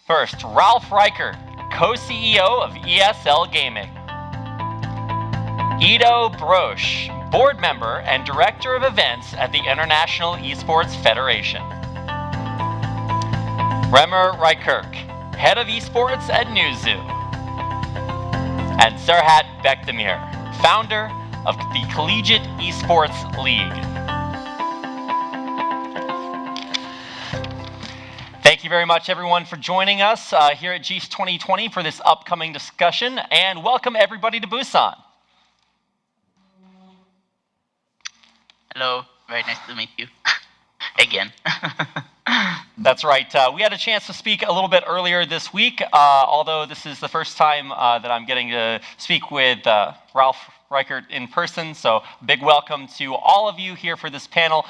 First, Ralf Reichert, co-CEO of ESL Gaming. Brosh, board member and director of events at the International Esports Federation. Remer, Rietkerk, head of esports at Newzoo. And Serhat Bekdemir, founder of the Collegiate Esports League. Thank you very much, everyone, for joining us here at GEES 2020 for this upcoming discussion, and welcome everybody to Busan. Hello, very nice to meet you again. That's right. We had a chance to speak a little bit earlier this week, although this is the first time that I'm getting to speak with Ralf Reichert in person, so big welcome to all of you here for this panel.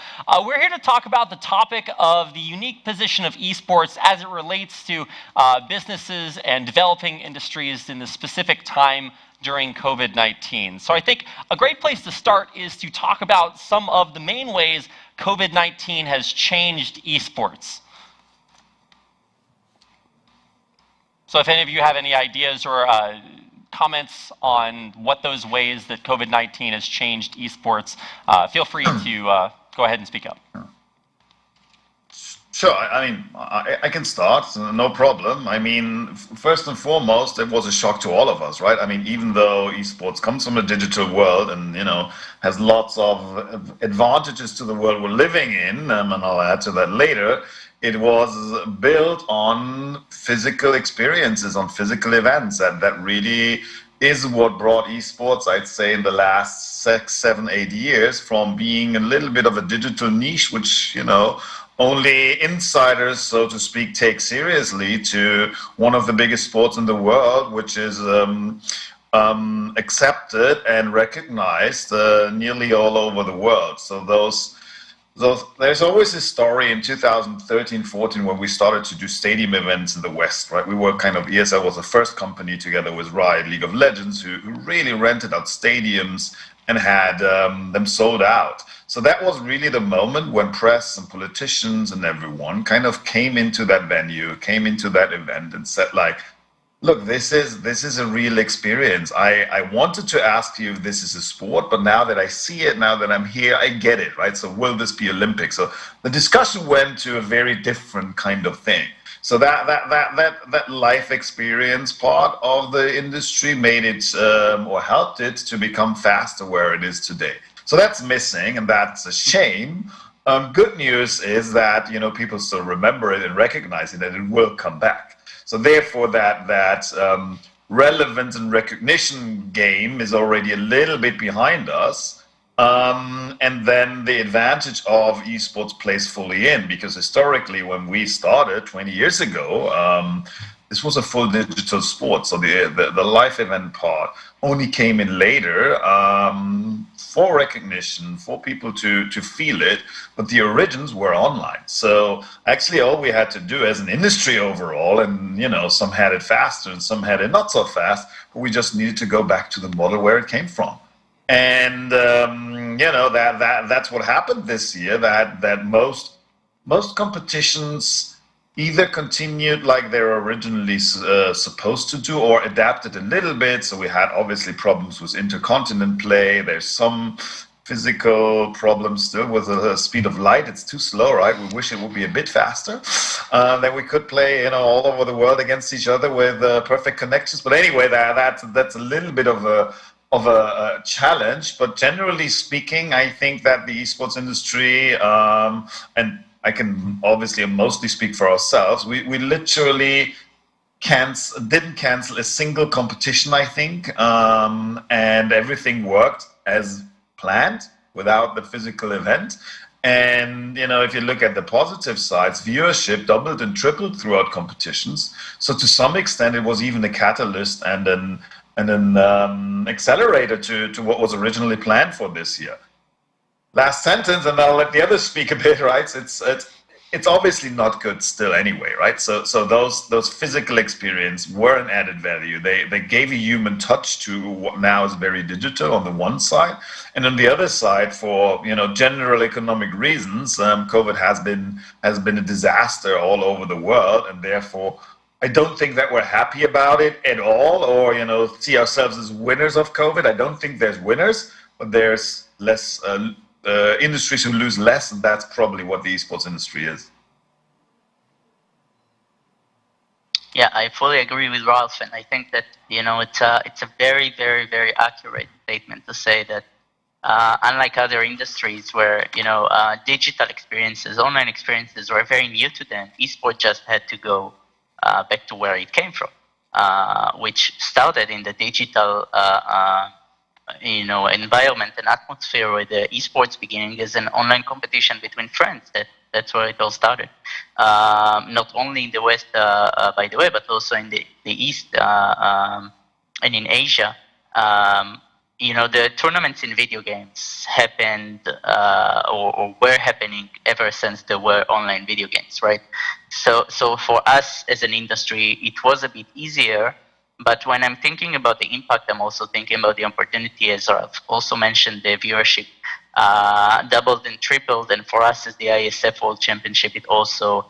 We're here to talk about the topic of the unique position of esports as it relates to businesses and developing industries in the specific time during COVID-19. So I think a great place to start is to talk about some of the main ways COVID-19 has changed esports. So if any of you have any ideas or comments on what those ways that COVID-19 has changed esports, feel free to go ahead and speak up. Sure, I mean, I can start, no problem. I mean, first and foremost, it was a shock to all of us, right? I mean, even though esports comes from a digital world and, has lots of advantages to the world we're living in, and I'll add to that later, it was built on physical experiences, on physical events, and that really is what brought esports, I'd say, in the last 6, 7, 8 years from being a little bit of a digital niche, which, only insiders, so to speak, take seriously, to one of the biggest sports in the world, which is accepted and recognized nearly all over the world. So there's always a story in 2013-14 when we started to do stadium events in the West, right? We were kind of, ESL was the first company together with Riot, League of Legends, who really rented out stadiums and had them sold out. So that was really the moment when press and politicians and everyone kind of came into that venue, came into that event and said like, look, this is a real experience. I wanted to ask you if this is a sport, but now that I see it, now that I'm here, I get it, right? So will this be Olympics? So the discussion went to a very different kind of thing. So that life experience part of the industry made it or helped it to become faster where it is today. So that's missing, and that's a shame. Good news is that people still remember it and recognize it, and it will come back. So therefore, that relevance and recognition game is already a little bit behind us. And then the advantage of esports plays fully in, because historically, when we started 20 years ago, this was a full digital sport. So the live event part only came in later for recognition, for people to feel it, but the origins were online. So actually all we had to do as an industry overall, and some had it faster and some had it not so fast, but we just needed to go back to the model where it came from. And that's what happened this year, that most competitions either continued like they were originally supposed to do, or adapted a little bit. So we had obviously problems with intercontinent play. There's some physical problems still with the speed of light. It's too slow, right? We wish it would be a bit faster. Then we could play, all over the world against each other with perfect connections. But anyway, that's a little bit of a challenge. But generally speaking, I think that the esports industry, and I can obviously mostly speak for ourselves, we literally didn't cancel a single competition, I think, and everything worked as planned without the physical event. And if you look at the positive sides, viewership doubled and tripled throughout competitions. So to some extent, it was even a catalyst and an accelerator to what was originally planned for this year. Last sentence, and I'll let the others speak a bit, right? It's obviously not good still anyway, right? So those physical experience were an added value. They gave a human touch to what now is very digital on the one side, and on the other side, for general economic reasons, COVID has been a disaster all over the world, and therefore I don't think that we're happy about it at all, or see ourselves as winners of COVID. I don't think there's winners, but there's less industries who lose less, and that's probably what the esports industry is. Yeah, I fully agree with Ralf, and I think that it's a very, very, very accurate statement to say that unlike other industries where digital experiences, online experiences were very new to them, esports just had to go back to where it came from, which started in the digital environment and atmosphere where the esports beginning as an online competition between friends. That's where it all started. Not only in the West, by the way, but also in the East and in Asia. The tournaments in video games happened or were happening ever since there were online video games, right? So for us as an industry, it was a bit easier. But when I'm thinking about the impact, I'm also thinking about the opportunity, as I've also mentioned, the viewership doubled and tripled. And for us as the IESF World Championship, it also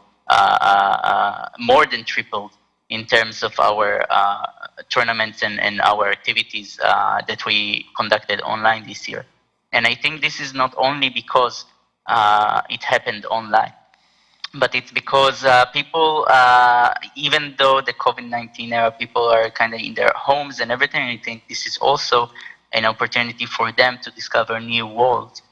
more than tripled in terms of our tournaments and our activities that we conducted online this year. And I think this is not only because it happened online, but it's because people, even though the COVID-19 era, people are kind of in their homes and everything, I think this is also an opportunity for them to discover new worlds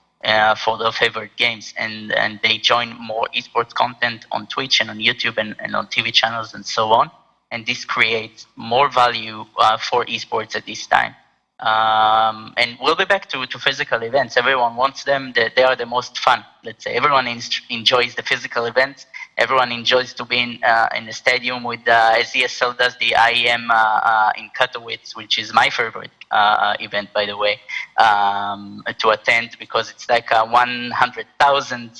for their favorite games. And they join more esports content on Twitch and on YouTube and on TV channels and so on. And this creates more value for esports at this time. And we'll be back to physical events. Everyone wants them. They are the most fun. Let's say everyone enjoys the physical events. Everyone enjoys to be in a stadium with, as ESL does, the IEM in Katowice, which is my favorite event, by the way, to attend, because it's like 100,000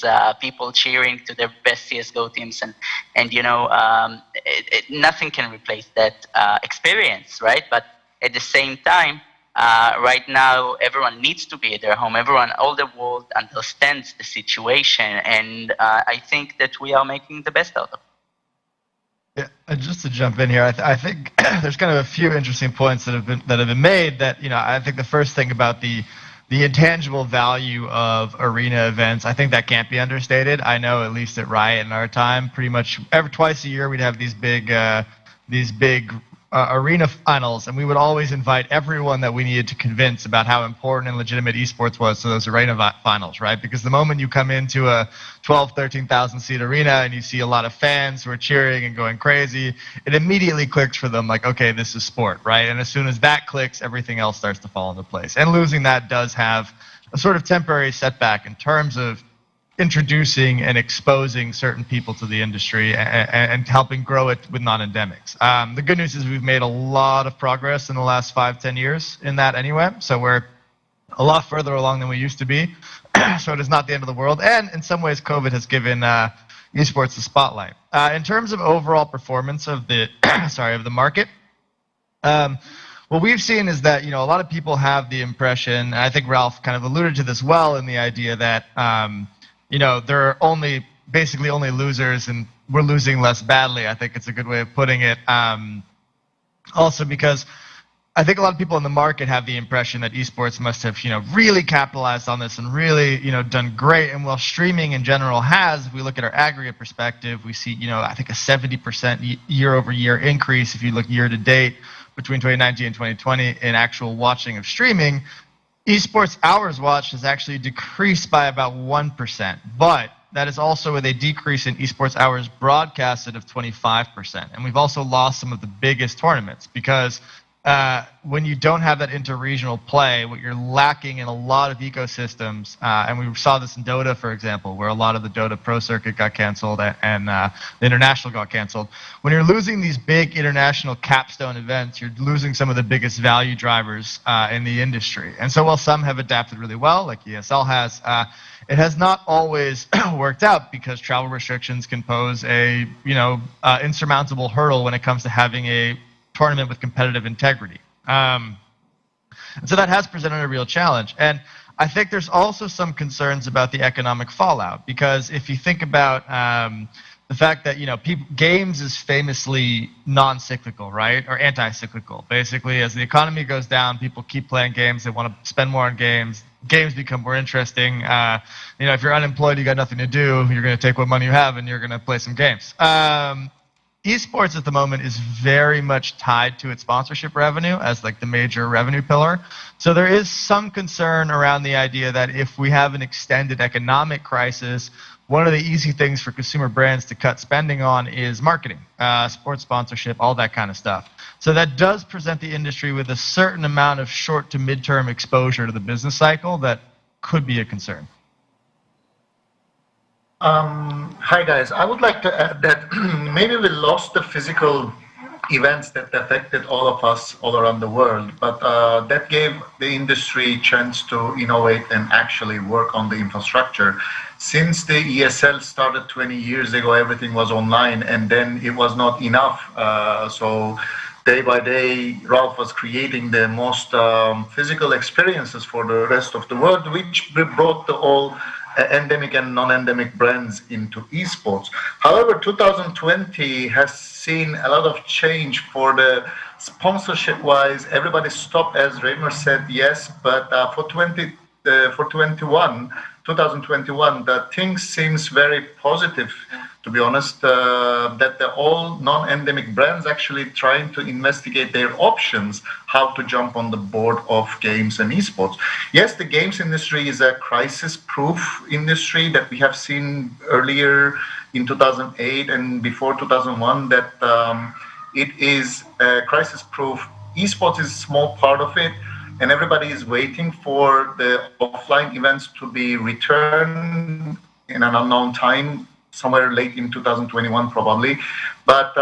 people cheering to their best CS:GO teams, and nothing can replace that experience, right? But at the same time, right now, everyone needs to be at their home. All the world understands the situation, and I think that we are making the best out of it. Yeah, and just to jump in here, I think there's kind of a few interesting points that have been made. That I think the first thing about the intangible value of arena events, I think that can't be understated. I know at least at Riot in our time, pretty much twice a year we'd have these big arena finals, and we would always invite everyone that we needed to convince about how important and legitimate esports was to those arena finals, right? Because the moment you come into a 13,000 seat arena and you see a lot of fans who are cheering and going crazy, it immediately clicks for them like, okay, this is sport, right? And as soon as that clicks, everything else starts to fall into place. And losing that does have a sort of temporary setback in terms of introducing and exposing certain people to the industry and helping grow it with non-endemics. The good news is we've made a lot of progress in the last 5-10 years in that anyway, so we're a lot further along than we used to be. So it is not the end of the world, and in some ways COVID has given esports the spotlight. In terms of overall performance of the of the market, what we've seen is that a lot of people have the impression, and I think Ralf kind of alluded to this well, in the idea that there are basically only losers, and we're losing less badly. I think it's a good way of putting it. Also because I think a lot of people in the market have the impression that esports must have, really capitalized on this and really, done great. And while streaming in general has, if we look at our aggregate perspective, we see, I think a 70% year-over-year increase if you look year to date between 2019 and 2020 in actual watching of streaming. Esports hours watched has actually decreased by about 1%, but that is also with a decrease in esports hours broadcasted of 25%. And we've also lost some of the biggest tournaments because when you don't have that interregional play, what you're lacking in a lot of ecosystems, and we saw this in Dota, for example, where a lot of the Dota Pro Circuit got canceled and the International got canceled. When you're losing these big international capstone events, you're losing some of the biggest value drivers in the industry. And so while some have adapted really well, like ESL has, it has not always worked out because travel restrictions can pose a insurmountable hurdle when it comes to having a tournament with competitive integrity. And so that has presented a real challenge. And I think there's also some concerns about the economic fallout, because if you think about the fact that, games is famously non-cyclical, right? Or anti-cyclical. Basically, as the economy goes down, people keep playing games. They want to spend more on games. Games become more interesting. If you're unemployed, you got nothing to do. You're going to take what money you have and you're going to play some games. Esports at the moment is very much tied to its sponsorship revenue as like the major revenue pillar. So there is some concern around the idea that if we have an extended economic crisis, one of the easy things for consumer brands to cut spending on is marketing, sports sponsorship, all that kind of stuff. So that does present the industry with a certain amount of short to mid-term exposure to the business cycle that could be a concern. Hi guys, I would like to add that maybe we lost the physical events that affected all of us all around the world, but that gave the industry a chance to innovate and actually work on the infrastructure. Since the ESL started 20 years ago, everything was online, and then it was not enough. So day by day, Ralf was creating the most physical experiences for the rest of the world, which brought the all endemic and non-endemic brands into esports. However, 2020 has seen a lot of change for the sponsorship-wise. Everybody stopped, as Remer said, yes, but for 2021, the thing seems very positive, to be honest, that the all non-endemic brands actually trying to investigate their options, how to jump on the board of games and esports. Yes, the games industry is a crisis-proof industry that we have seen earlier in 2008 and before 2001, that it is crisis-proof. Esports is a small part of it, and everybody is waiting for the offline events to be returned in an unknown time, somewhere late in 2021 probably. But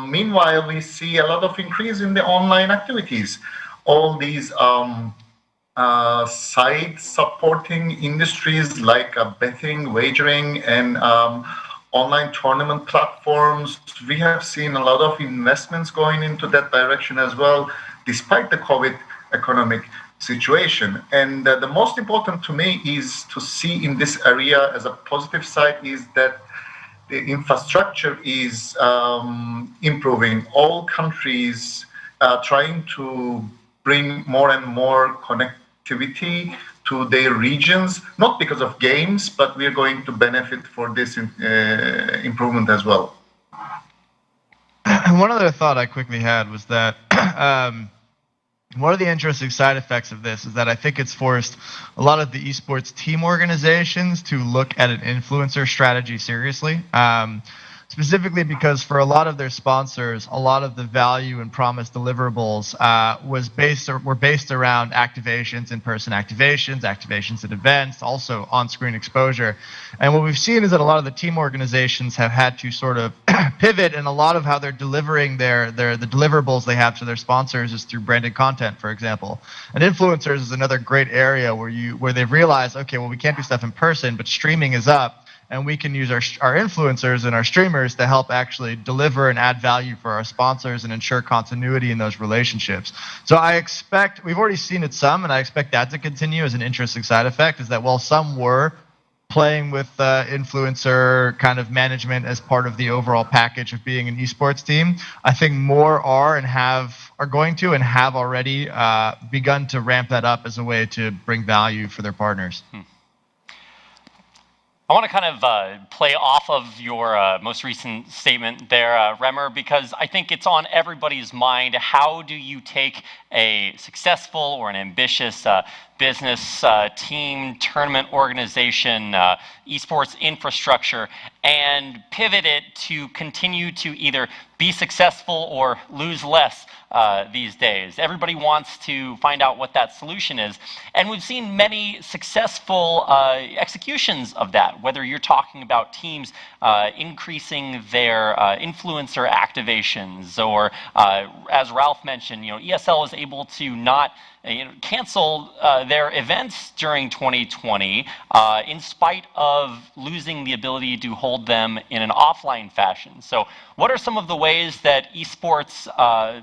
meanwhile, we see a lot of increase in the online activities. All these side supporting industries like betting, wagering, and online tournament platforms, we have seen a lot of investments going into that direction as well, despite the COVID economic situation. And the most important to me is to see in this area as a positive side is that the infrastructure is improving. All countries trying to bring more and more connectivity to their regions, not because of games, but we are going to benefit for this improvement as well. One other thought I quickly had was that one of the interesting side effects of this is that I think it's forced a lot of the esports team organizations to look at an influencer strategy seriously. Specifically because for a lot of their sponsors, a lot of the value and promise deliverables were based around activations, in-person activations at events, also on-screen exposure. And what we've seen is that a lot of the team organizations have had to sort of pivot, and a lot of how they're delivering the deliverables they have to their sponsors is through branded content, for example. And influencers is another great area where they've realized, okay, well, we can't do stuff in person, but streaming is up. And we can use our influencers and our streamers to help actually deliver and add value for our sponsors and ensure continuity in those relationships. So I expect, we've already seen it some, and I expect that to continue as an interesting side effect, is that while some were playing with influencer kind of management as part of the overall package of being an esports team, I think more are going to and have already begun to ramp that up as a way to bring value for their partners. I want to kind of play off of your most recent statement there, Remer, because I think it's on everybody's mind. How do you take a successful or an ambitious business, team, tournament organization, esports infrastructure, and pivot it to continue to either be successful or lose less these days? Everybody wants to find out what that solution is. And we've seen many successful executions of that, whether you're talking about teams increasing their influencer activations, or as Ralf mentioned, ESL is able to not canceled their events during 2020 in spite of losing the ability to hold them in an offline fashion. So what are some of the ways that esports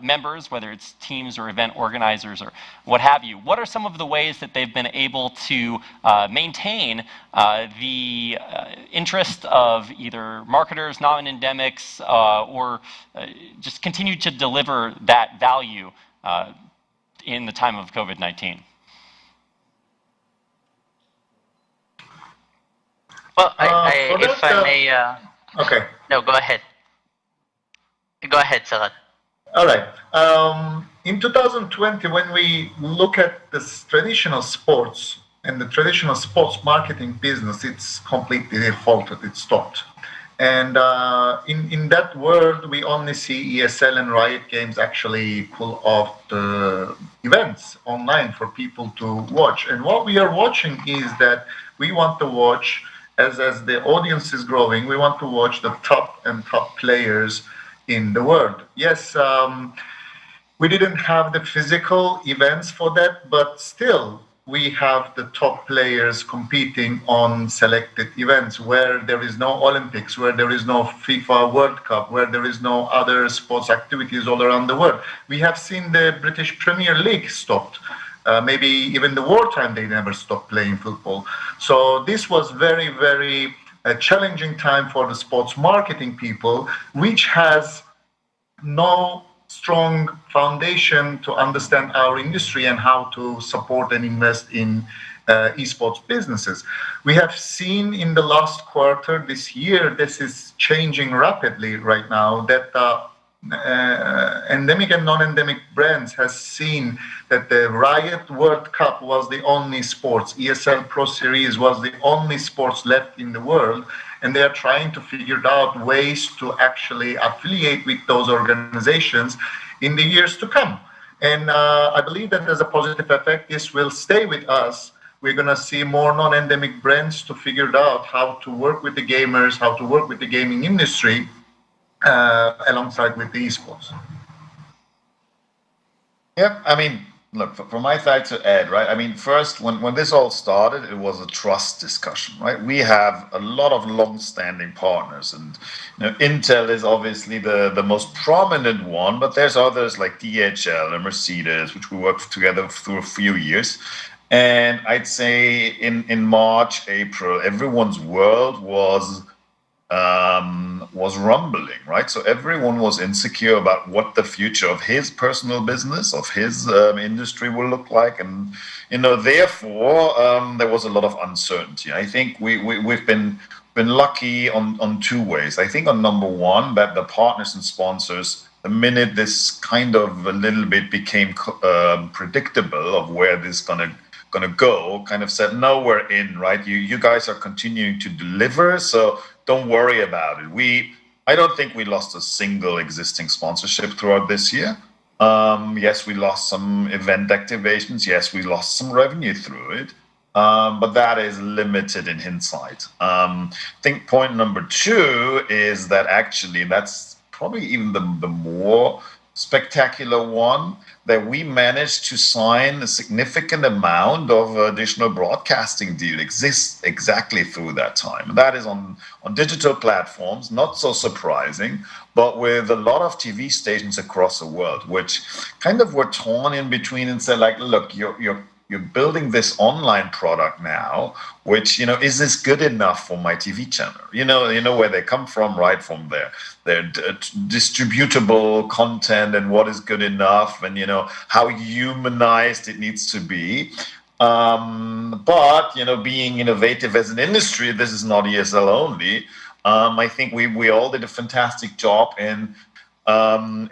members, whether it's teams or event organizers or what have you, what are some of the ways that they've been able to maintain the interest of either marketers, non-endemics, or just continue to deliver that value in the time of COVID-19? Well, if I may... okay. No, go ahead. Go ahead, Serhat. All right. In 2020, when we look at this traditional sports and the traditional sports marketing business, it's completely halted, it stopped. And in that world, we only see ESL and Riot Games actually pull off the events online for people to watch. And what we are watching is that we want to watch, as the audience is growing, we want to watch the top players in the world. Yes, we didn't have the physical events for that, but still we have the top players competing on selected events where there is no Olympics, where there is no FIFA World Cup, where there is no other sports activities all around the world. We have seen the British Premier League stopped. Maybe even the wartime, they never stopped playing football. So this was very, very challenging time for the sports marketing people, which has no strong foundation to understand our industry and how to support and invest in esports businesses. We have seen in the last quarter this year, this is changing rapidly right now, that endemic and non-endemic brands has seen that the Riot World Cup was the only sports, ESL Pro Series was the only sports left in the world, and they are trying to figure out ways to actually affiliate with those organizations in the years to come. And I believe that as a positive effect, this will stay with us. We're going to see more non-endemic brands to figure out how to work with the gamers, how to work with the gaming industry, alongside with the esports. Yeah, I mean, look, from my side to add, right? I mean, first, when this all started, it was a trust discussion, right? We have a lot of long-standing partners, and Intel is obviously the most prominent one, but there's others like DHL and Mercedes, which we worked together through a few years. And I'd say in March, April, everyone's world was rumbling, right? So everyone was insecure about what the future of his personal business, of his industry will look like, and therefore there was a lot of uncertainty. I think we've been lucky on two ways. I think on number one, that the partners and sponsors, the minute this kind of a little bit became predictable of where this is gonna go, kind of said, no, we're in, right? You guys are continuing to deliver, so don't worry about it. I don't think we lost a single existing sponsorship throughout this year. Yes, we lost some event activations. Yes, we lost some revenue through it. But that is limited in hindsight. I think point number two is that actually that's probably even the more spectacular one, that we managed to sign a significant amount of additional broadcasting deal exists exactly through that time. That is on digital platforms, not so surprising, but with a lot of TV stations across the world, which kind of were torn in between and said, like, look, you're building this online product now, which, is this good enough for my TV channel? You know where they come from, right? From their distributable content and what is good enough, and, how humanized it needs to be. But, being innovative as an industry, this is not ESL only. I think we all did a fantastic job in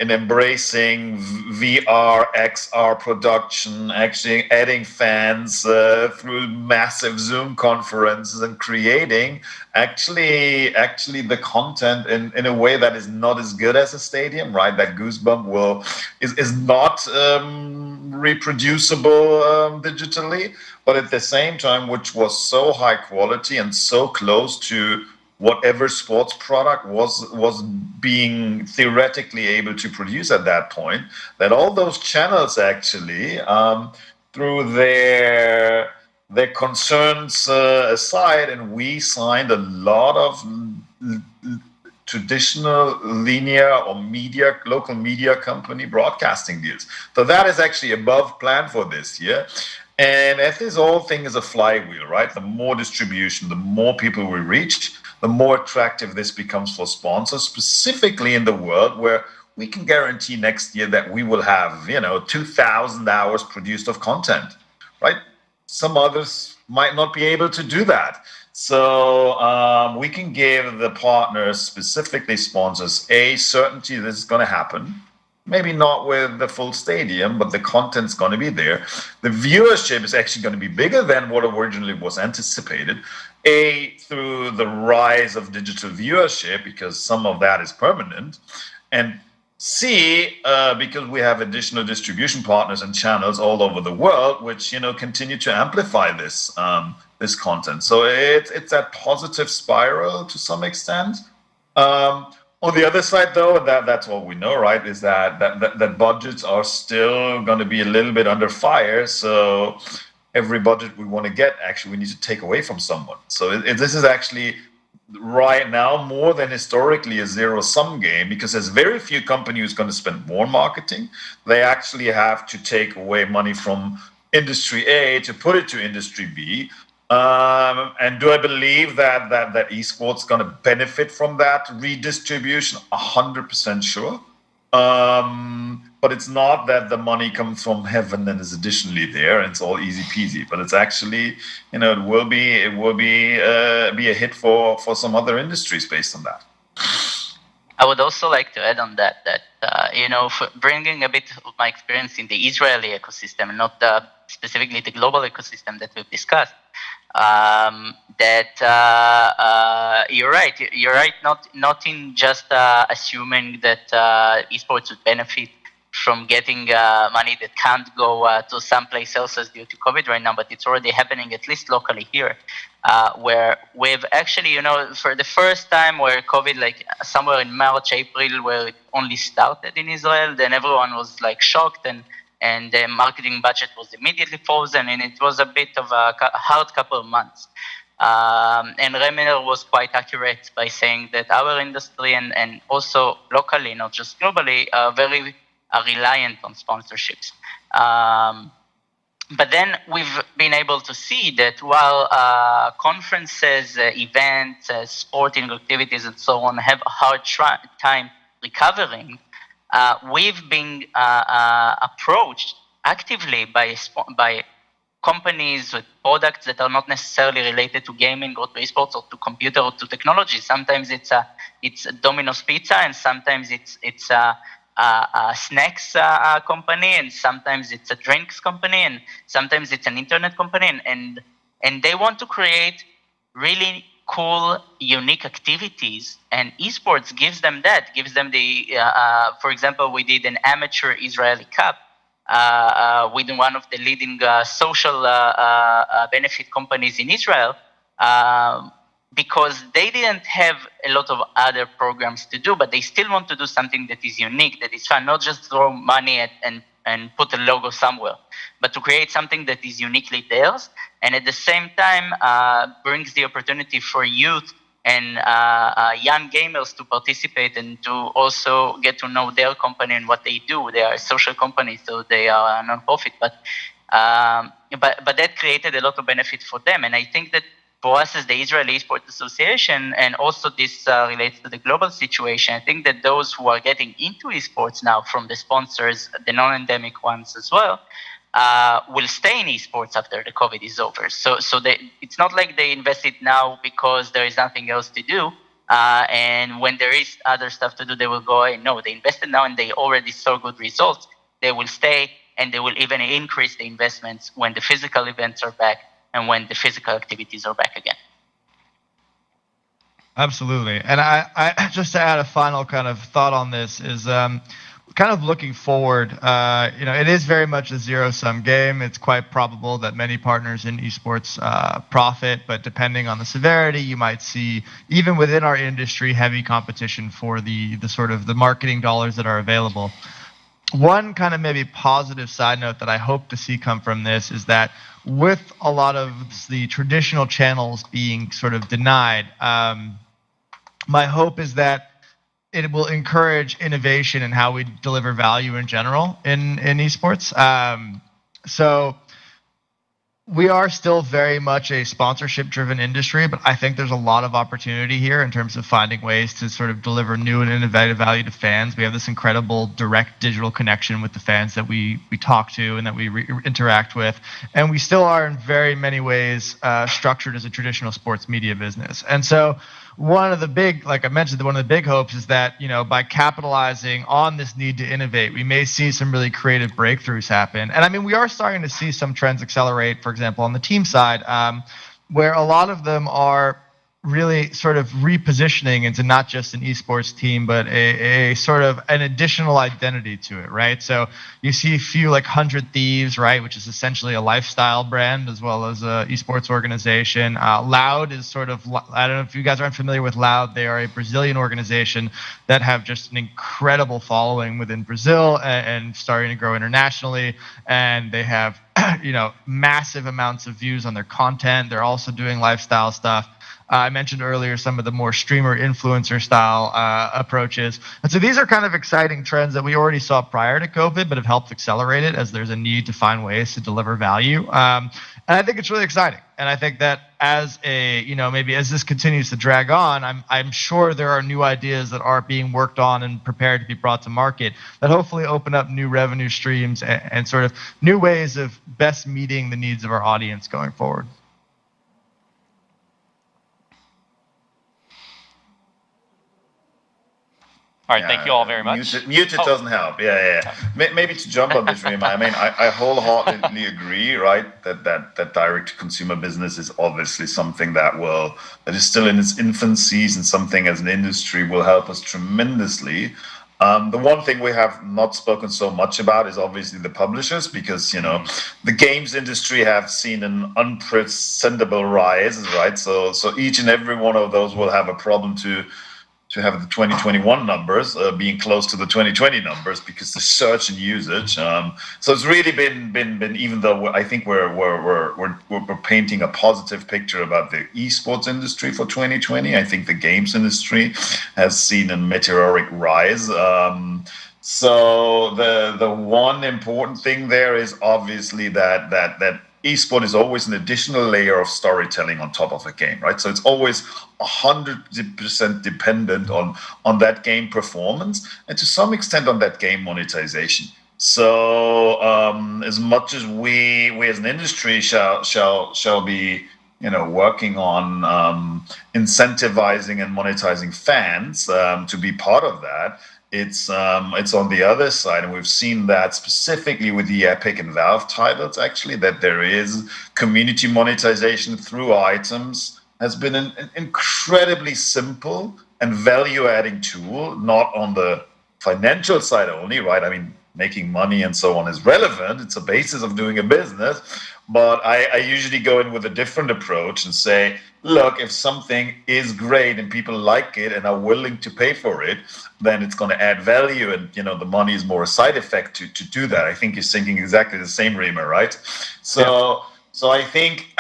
embracing VR, XR production, actually adding fans through massive Zoom conferences and creating actually the content in a way that is not as good as a stadium, right? That goosebump is not reproducible digitally, but at the same time, which was so high quality and so close to whatever sports product was being theoretically able to produce at that point, that all those channels actually threw their concerns aside, and we signed a lot of traditional linear or local media company broadcasting deals. So that is actually above plan for this year. And as this whole thing is a flywheel, right? The more distribution, the more people we reach, the more attractive this becomes for sponsors, specifically in the world where we can guarantee next year that we will have, 2,000 hours produced of content, right? Some others might not be able to do that. So we can give the partners, specifically sponsors, a certainty this is going to happen. Maybe not with the full stadium, but the content's going to be there. The viewership is actually going to be bigger than what originally was anticipated. Through the rise of digital viewership, because some of that is permanent. And C, because we have additional distribution partners and channels all over the world, which continue to amplify this this content. So it's that positive spiral to some extent. On the other side, though, that's all we know, right? Is that budgets are still going to be a little bit under fire. So every budget we want to get, actually, we need to take away from someone. So this is actually right now more than historically a zero-sum game, because there's very few companies going to spend more marketing. They actually have to take away money from industry A to put it to industry B. And do I believe that esports is going to benefit from that redistribution? 100% sure. But it's not that the money comes from heaven and is additionally there, and it's all easy peasy. But it's actually, it will be a hit for some other industries based on that. I would also like to add on that for bringing a bit of my experience in the Israeli ecosystem, not specifically the global ecosystem that we've discussed. You're right. You're right. Not in just assuming that esports would benefit from getting money that can't go to someplace else due to COVID right now, but it's already happening at least locally here, where we've actually, for the first time where COVID, like somewhere in March, April, where it only started in Israel, then everyone was like shocked and the marketing budget was immediately frozen, and it was a bit of a hard couple of months. And Remer was quite accurate by saying that our industry and also locally, not just globally, are very reliant on sponsorships. But then we've been able to see that while conferences, events, sporting activities, and so on have a hard time recovering, we've been approached actively by companies with products that are not necessarily related to gaming or to esports or to computer or to technology. Sometimes it's Domino's Pizza, and sometimes it's a snacks company, and sometimes it's a drinks company, and sometimes it's an internet company, and they want to create really cool, unique activities, and esports gives them the, for example, we did an amateur Israeli Cup with one of the leading social benefit companies in Israel, because they didn't have a lot of other programs to do, but they still want to do something that is unique, that is fun, not just throw money at and put a logo somewhere, but to create something that is uniquely theirs, and at the same time brings the opportunity for youth and young gamers to participate and to also get to know their company and what they do. They are a social company, so they are a non-profit, but that created a lot of benefit for them, and I think that for us as the Israeli Esports Association, and also this relates to the global situation, I think that those who are getting into esports now from the sponsors, the non-endemic ones as well, will stay in esports after the COVID is over. So it's not like they invested now because there is nothing else to do, and when there is other stuff to do, they will go away. No, they invested now and they already saw good results. They will stay, and they will even increase the investments when the physical events are back and when the physical activities are back again. Absolutely. And I just to add a final kind of thought on this is kind of looking forward, it is very much a zero-sum game. It's quite probable that many partners in esports profit, but depending on the severity, you might see, even within our industry, heavy competition for the sort of the marketing dollars that are available. one kind of maybe positive side note that I hope to see come from this is that with a lot of the traditional channels being sort of denied, my hope is that it will encourage innovation in how we deliver value in general in esports. So we are still very much a sponsorship-driven industry, but I think there's a lot of opportunity here in terms of finding ways to sort of deliver new and innovative value to fans. We have this incredible direct digital connection with the fans that we talk to and that we interact with, and we still are in very many ways structured as a traditional sports media business. And so one of the big, like I mentioned, one of the big hopes is that, by capitalizing on this need to innovate, we may see some really creative breakthroughs happen. And I mean, we are starting to see some trends accelerate, for example, on the team side, where a lot of them are really sort of repositioning into not just an esports team, but a sort of an additional identity to it, right? So you see a few like 100 Thieves, right, which is essentially a lifestyle brand as well as a esports organization. Loud is sort of, I don't know if you guys aren't familiar with Loud. They are a Brazilian organization that have just an incredible following within Brazil and starting to grow internationally. And they have, massive amounts of views on their content. They're also doing lifestyle stuff. I mentioned earlier some of the more streamer influencer style approaches. And so these are kind of exciting trends that we already saw prior to COVID, but have helped accelerate it as there's a need to find ways to deliver value. And I think it's really exciting. And I think that as maybe as this continues to drag on, I'm sure there are new ideas that are being worked on and prepared to be brought to market that hopefully open up new revenue streams and sort of new ways of best meeting the needs of our audience going forward. All right, thank you all very much. Muted doesn't help. Yeah. Maybe to jump on this, Remer. I mean, I wholeheartedly agree, right? That direct-to-consumer business is obviously something that is still in its infancies and something as an industry will help us tremendously. The one thing we have not spoken so much about is obviously the publishers, because the games industry have seen an unprecedented rise, right? So each and every one of those will have a problem to have the 2021 numbers being close to the 2020 numbers because the surge in usage. So it's really been even though I think we're painting a positive picture about the esports industry for 2020. I think the games industry has seen a meteoric rise. So the one important thing there is obviously that esport is always an additional layer of storytelling on top of a game, right? So it's always 100% dependent on that game performance and to some extent on that game monetization. So as much as we as an industry shall be working on incentivizing and monetizing fans to be part of that, it's on the other side, and we've seen that specifically with the Epic and Valve titles, actually, that there is community monetization through items has been an incredibly simple and value-adding tool, not on the financial side only, right? I mean, making money and so on is relevant. It's a basis of doing a business. But I usually go in with a different approach and say, look, if something is great and people like it and are willing to pay for it, then it's going to add value. And, the money is more a side effect to do that. I think you're thinking exactly the same, Remer, right? So I think,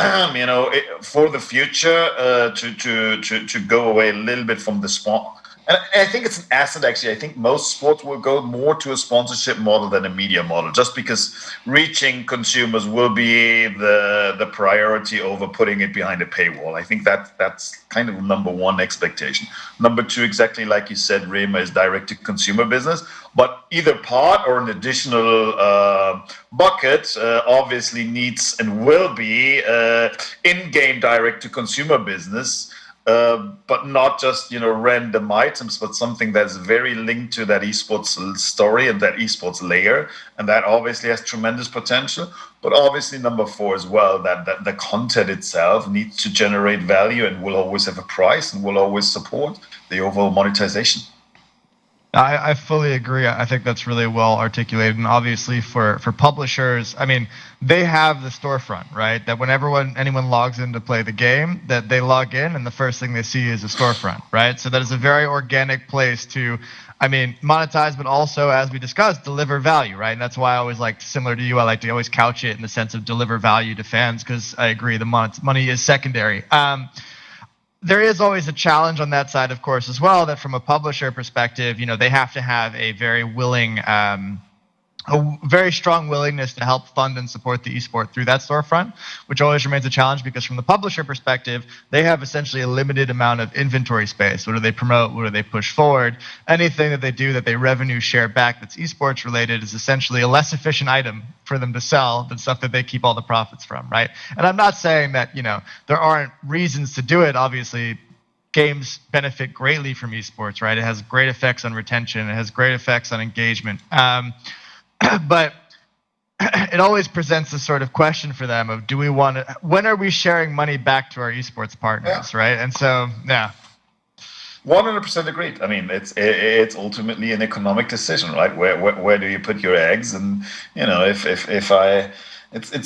for the future, to go away a little bit from the sport. And I think it's an asset, actually. I think most sports will go more to a sponsorship model than a media model, just because reaching consumers will be the priority over putting it behind a paywall. I think that's kind of number one expectation. Number two, exactly like you said, Remer, is direct-to-consumer business. But either part or an additional bucket obviously needs and will be in-game direct-to-consumer business. But not just random items, but something that's very linked to that esports story and that esports layer, and that obviously has tremendous potential. But obviously, number four as well, that the content itself needs to generate value and will always have a price and will always support the overall monetization. I fully agree. I think that's really well articulated. And obviously for publishers, I mean, they have the storefront, right? That when anyone logs in to play the game, that they log in and the first thing they see is a storefront, right? So that is a very organic place to, I mean, monetize, but also, as we discussed, deliver value, right? And that's why I always like, similar to you, I like to always couch it in the sense of deliver value to fans, because I agree, the money is secondary. There is always a challenge on that side, of course, as well, that from a publisher perspective, they have to have a very strong willingness to help fund and support the esport through that storefront, which always remains a challenge because from the publisher perspective, they have essentially a limited amount of inventory space. What do they promote? What do they push forward? Anything that they do that they revenue share back that's esports related is essentially a less efficient item for them to sell than stuff that they keep all the profits from, right? And I'm not saying that, there aren't reasons to do it. Obviously, games benefit greatly from esports, right? It has great effects on retention. It has great effects on engagement. But it always presents a sort of question for them of, when are we sharing money back to our esports partners, right? And so, yeah. 100% agreed. I mean, it's ultimately an economic decision, right? Where do you put your eggs? And it's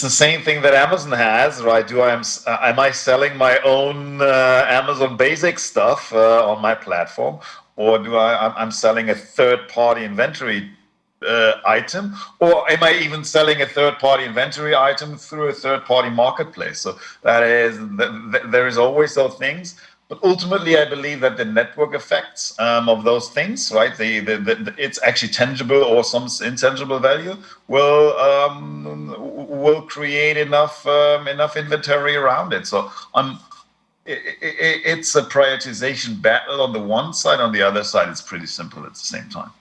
the same thing that Amazon has, right? Am I selling my own Amazon basic stuff on my platform, or I'm selling a third-party inventory item, or am I even selling a third-party inventory item through a third-party marketplace? So there is always those things, but ultimately I believe that the network effects of those things, right, it's actually tangible or some intangible value will create enough inventory around it. So it's a prioritization battle on the one side. On the other side, it's pretty simple at the same time.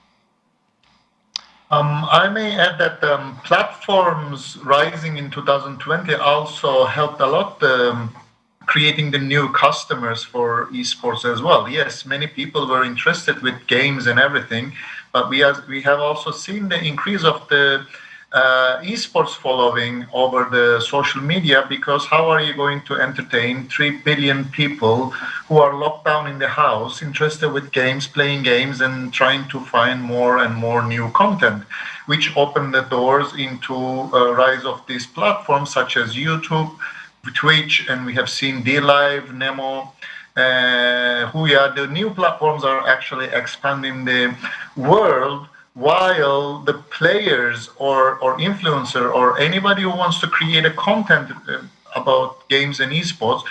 I may add that platforms rising in 2020 also helped a lot creating the new customers for esports as well. Yes, many people were interested with games and everything, but we have also seen the increase of the esports following over the social media, because how are you going to entertain 3 billion people who are locked down in the house, interested with games, playing games, and trying to find more and more new content, which opened the doors into a rise of these platforms such as YouTube, Twitch, and we have seen DLive, Nemo, Huya. The new platforms are actually expanding the world, while the players or influencer or anybody who wants to create a content about games and esports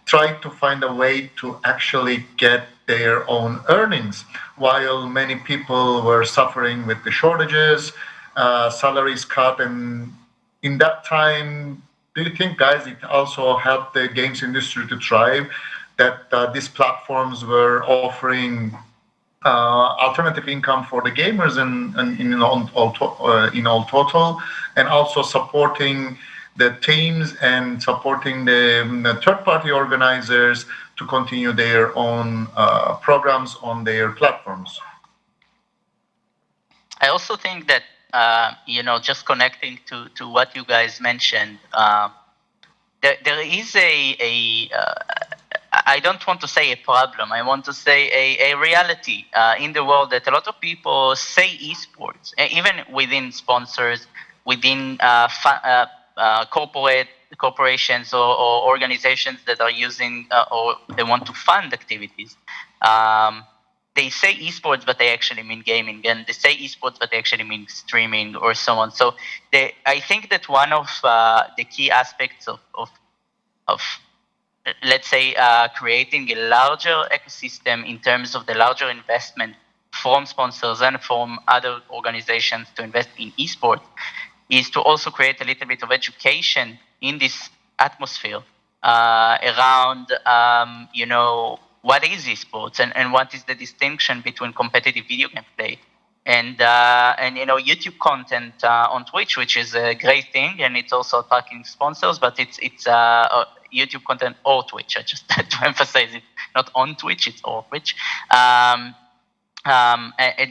try to find a way to actually get their own earnings, while many people were suffering with the shortages, salaries cut. And in that time, do you think, guys, it also helped the games industry to thrive, that these platforms were offering alternative income for the gamers and in all total, and also supporting the teams and supporting the third-party organizers to continue their own programs on their platforms? I also think that just connecting to what you guys mentioned, there is I don't want to say a problem. I want to say a reality in the world, that a lot of people say esports, even within sponsors, within corporations or organizations that are using or they want to fund activities. They say esports, but they actually mean gaming, and they say esports, but they actually mean streaming or so on. So I think that one of the key aspects of let's say, creating a larger ecosystem in terms of the larger investment from sponsors and from other organizations to invest in esports is to also create a little bit of education in this atmosphere around, what is esports and what is the distinction between competitive video game play and YouTube content on Twitch, which is a great thing, and it's also attracting sponsors, but it's YouTube content or Twitch. I just had to emphasize it, not on Twitch, it's or Twitch. And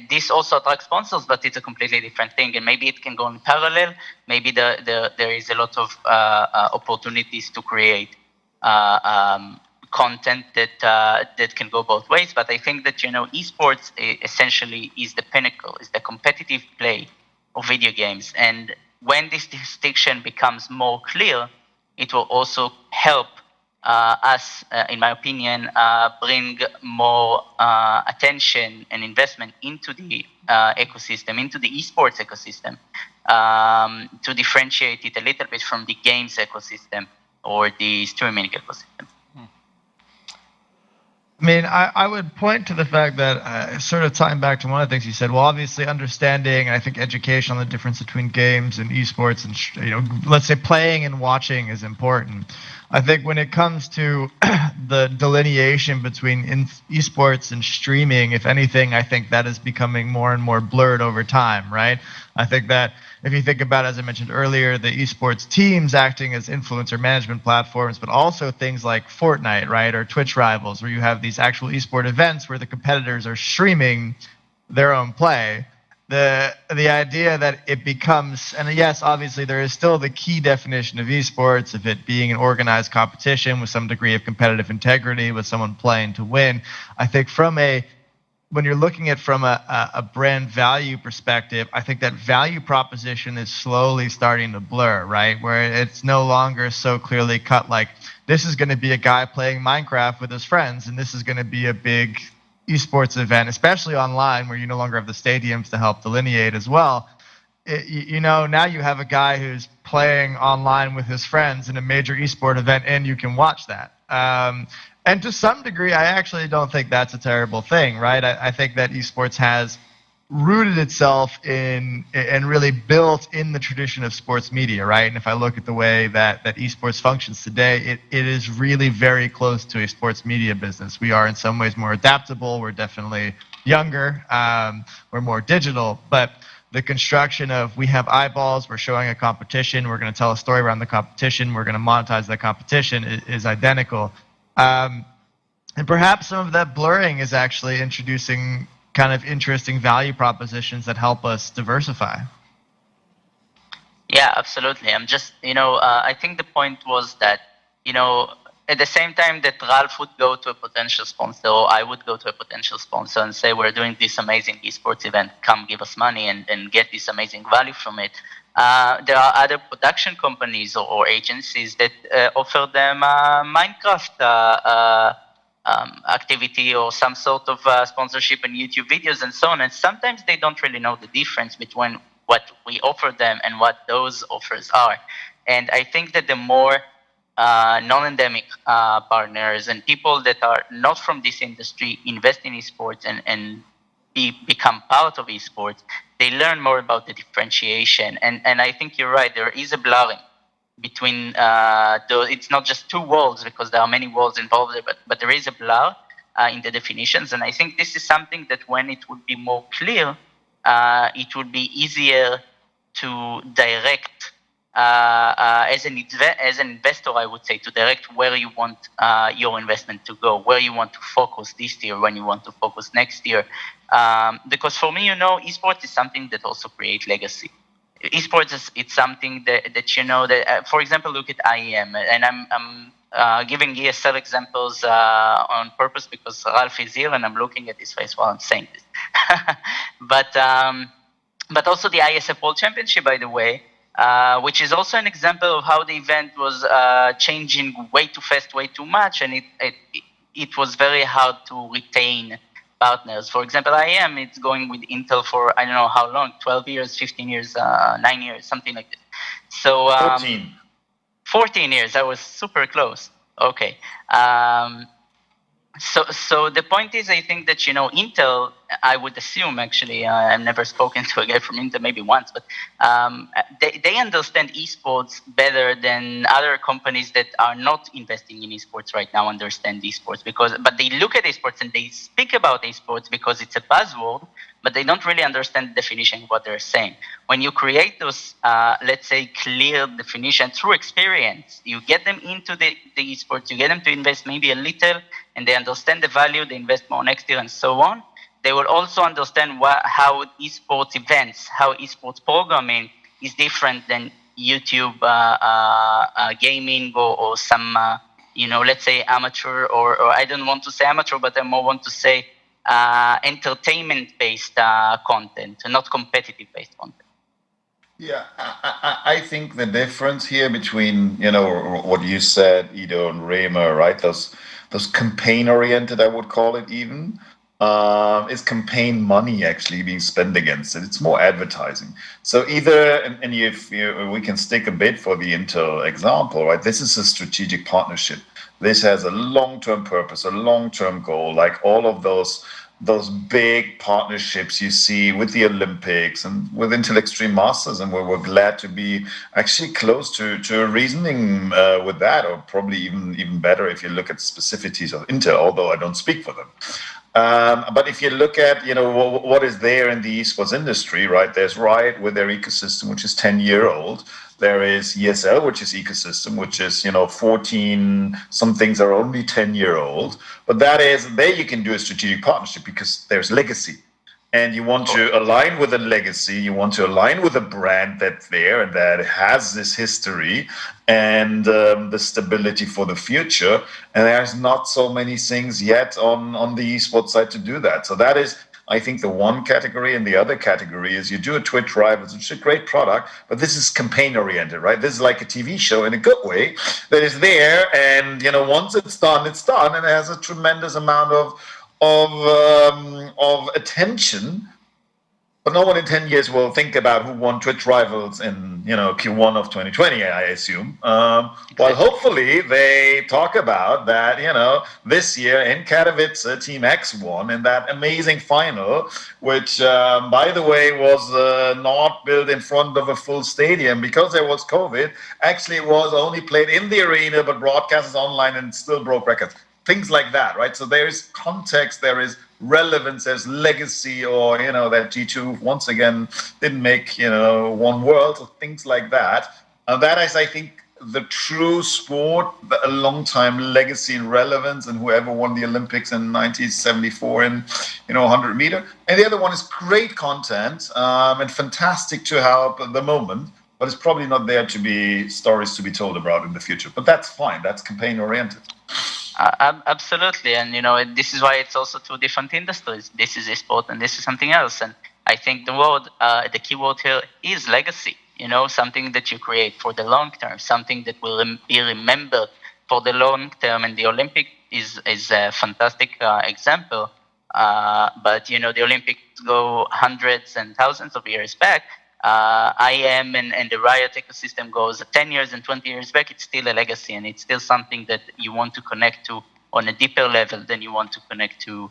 this also attracts sponsors, but it's a completely different thing, and maybe it can go in parallel. Maybe there is a lot of opportunities to create content that can go both ways. But I think that esports essentially is the pinnacle, is the competitive play of video games. And when this distinction becomes more clear, it will also help us, in my opinion, bring more attention and investment into the ecosystem, into the esports ecosystem, to differentiate it a little bit from the games ecosystem or the streaming ecosystem. I mean, I would point to the fact that, sort of tying back to one of the things you said, well, obviously understanding, and I think education on the difference between games and esports and, let's say playing and watching is important. I think when it comes to the delineation between esports and streaming, if anything, I think that is becoming more and more blurred over time, right? I think that if you think about, as I mentioned earlier, the esports teams acting as influencer management platforms, but also things like Fortnite, right, or Twitch Rivals, where you have these actual esport events where the competitors are streaming their own play. The idea that it becomes, and yes, obviously there is still the key definition of esports, of it being an organized competition with some degree of competitive integrity, with someone playing to win. I think when you're looking at from a brand value perspective, I think that value proposition is slowly starting to blur, right? Where it's no longer so clearly cut, like this is going to be a guy playing Minecraft with his friends, and this is going to be a big esports event, especially online, where you no longer have the stadiums to help delineate as well. Now you have a guy who's playing online with his friends in a major esport event, and you can watch that. And to some degree, I actually don't think that's a terrible thing, right? I think that esports has rooted itself in and really built in the tradition of sports media, right? And if I look at the way that esports functions today, it is really very close to a sports media business. We are in some ways more adaptable. We're definitely younger. We're more digital. But the construction of we have eyeballs, we're showing a competition, we're going to tell a story around the competition, we're going to monetize that competition is identical. And perhaps some of that blurring is actually introducing kind of interesting value propositions that help us diversify. Yeah, absolutely. I'm just, I think the point was that, at the same time that Ralf would go to a potential sponsor, or I would go to a potential sponsor and say, we're doing this amazing esports event, come give us money and get this amazing value from it. There are other production companies or agencies that offer them Minecraft activity or some sort of sponsorship in YouTube videos and so on. And sometimes they don't really know the difference between what we offer them and what those offers are. And I think that the more non-endemic partners and people that are not from this industry invest in esports and become part of esports, they learn more about the differentiation. And I think you're right, there is a blurring between it's not just two worlds, because there are many worlds involved there, but there is a blur in the definitions. And I think this is something that when it would be more clear, it would be easier to direct as an investor, I would say, to direct where you want your investment to go, where you want to focus this year, when you want to focus next year. Because for me, esports is something that also creates legacy. Esports it's something that for example, look at IEM, and I'm giving ESL examples on purpose because Ralf is here and I'm looking at his face while I'm saying this. But also the IESF World Championship, by the way, which is also an example of how the event was changing way too fast, way too much, and it was very hard to retain partners. For example, IEM, it's going with Intel for I don't know how long, 12 years, 15 years, 9 years, something like this. So 14 years, I was super close. Okay. So the point is, I think that, Intel, I would assume, actually, I've never spoken to a guy from Intel, maybe once, but they understand esports better than other companies that are not investing in esports right now understand esports, but they look at esports and they speak about esports because it's a buzzword, but they don't really understand the definition of what they're saying. When you create those, let's say, clear definition through experience, you get them into the esports, you get them to invest maybe a little, and they understand the value, they invest more next year, and so on. They will also understand how esports events, how esports programming is different than YouTube gaming or some let's say amateur, or I don't want to say amateur, but I more want to say entertainment-based content, not competitive-based content. Yeah, I think the difference here between, what you said, Ido and Remer, right? Those campaign-oriented, I would call it even, is campaign money actually being spent against it. It's more advertising. So either, and if we can stick a bit for the Intel example, right? This is a strategic partnership. This has a long-term purpose, a long-term goal, like all of those big partnerships you see with the Olympics and with Intel Extreme Masters, and we're glad to be actually close to a reasoning with that, or probably even better if you look at specificities of Intel, although I don't speak for them. But if you look at what is there in the esports industry, right? There's Riot with their ecosystem, which is 10-year-old. There is ESL, which is ecosystem, which is 14. Some things are only 10-year-old, but there you can do a strategic partnership because there's legacy, and you want to align with a legacy. You want to align with a brand that's there and that has this history and the stability for the future. And there's not so many things yet on the esports side to do that. So that is, I think, the one category, and the other category is you do a Twitch Rivals, which is a great product, but this is campaign oriented, right? This is like a TV show in a good way that is there, and once it's done, and it has a tremendous amount of attention. But no one in 10 years will think about who won Twitch Rivals in Q1 of 2020, I assume. Well, hopefully they talk about that, this year in Katowice, Team X won in that amazing final, which, by the way, was not built in front of a full stadium because there was COVID. Actually, it was only played in the arena, but broadcast online and still broke records. Things like that, right? So there is context, there is relevance, there's legacy, or that G2 once again didn't make one world, or things like that. And that is, I think, the true sport, a long time legacy and relevance, and whoever won the Olympics in 1974 in 100 meter. And the other one is great content and fantastic to help at the moment, but it's probably not there to be stories to be told about in the future. But that's fine. That's campaign oriented. Absolutely, and this is why it's also two different industries. This is esport, and this is something else. And I think the key word here is legacy. Something that you create for the long term, something that will be remembered for the long term. And the Olympic is a fantastic example. But the Olympics go hundreds and thousands of years back. IEM and the Riot ecosystem goes 10 years and 20 years back. It's still a legacy, and it's still something that you want to connect to on a deeper level than you want to connect to,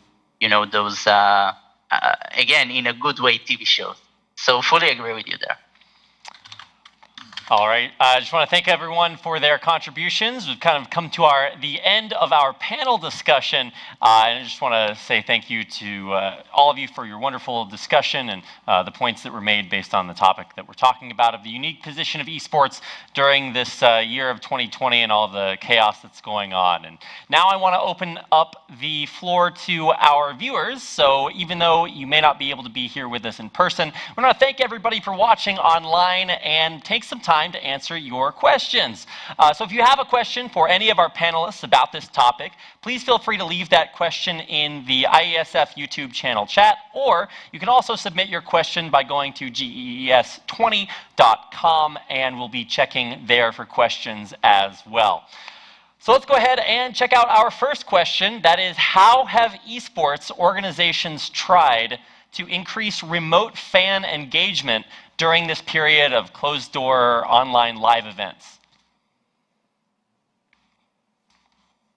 those, again, in a good way, TV shows. So fully agree with you there. All right. I just want to thank everyone for their contributions. We've kind of come to the end of our panel discussion. And I just want to say thank you to all of you for your wonderful discussion and the points that were made based on the topic that we're talking about, of the unique position of esports during this year of 2020 and all of the chaos that's going on. And now I want to open up the floor to our viewers. So even though you may not be able to be here with us in person, we want to thank everybody for watching online and take some time to answer your questions. So if you have a question for any of our panelists about this topic, please feel free to leave that question in the IESF YouTube channel chat, or you can also submit your question by going to GEES20.com, and we'll be checking there for questions as well. So let's go ahead and check out our first question. That is, how have esports organizations tried to increase remote fan engagement during this period of closed-door online live events?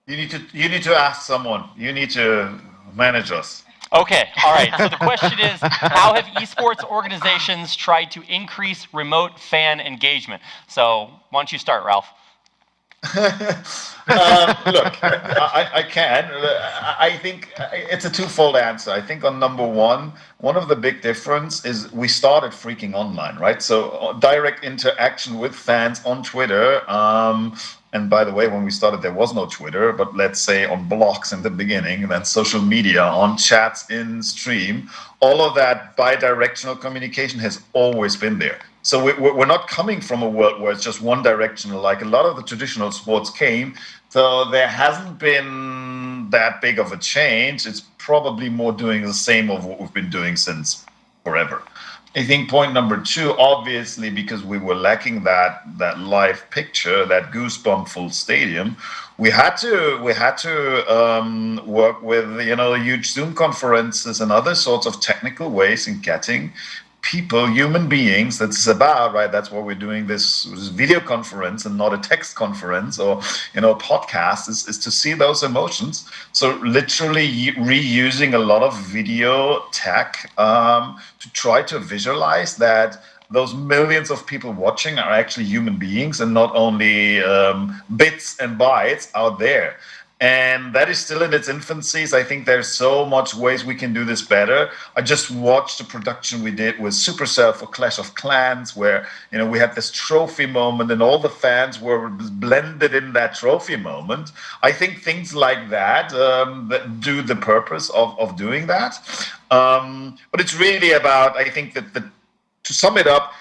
You need to ask someone. You need to manage us. Okay, all right. So the question is, how have esports organizations tried to increase remote fan engagement? So why don't you start, Ralf? Look, I can. I think it's a twofold answer. I think on number one of the big difference is we started freaking online, right? So direct interaction with fans on Twitter And by the way, when we started, there was no Twitter, but let's say on blogs in the beginning, then social media, on chats in stream, all of that bi-directional communication has always been there. So we're not coming from a world where it's just one directional, like a lot of the traditional sports came. So there hasn't been that big of a change. It's probably more doing the same of what we've been doing since forever. I think point number two, obviously, because we were lacking that live picture, that goosebump full stadium, we had to work with huge Zoom conferences and other sorts of technical ways in getting people, human beings, that's about, right? That's why we're doing this video conference and not a text conference or podcast, is to see those emotions. So literally reusing a lot of video tech to try to visualize that those millions of people watching are actually human beings and not only bits and bytes out there. And that is still in its infancies. I think there's so much ways we can do this better. I just watched the production we did with Supercell for Clash of Clans, where we had this trophy moment and all the fans were blended in that trophy moment. I think things like that that do the purpose of doing that. But it's really about, I think that to sum it up,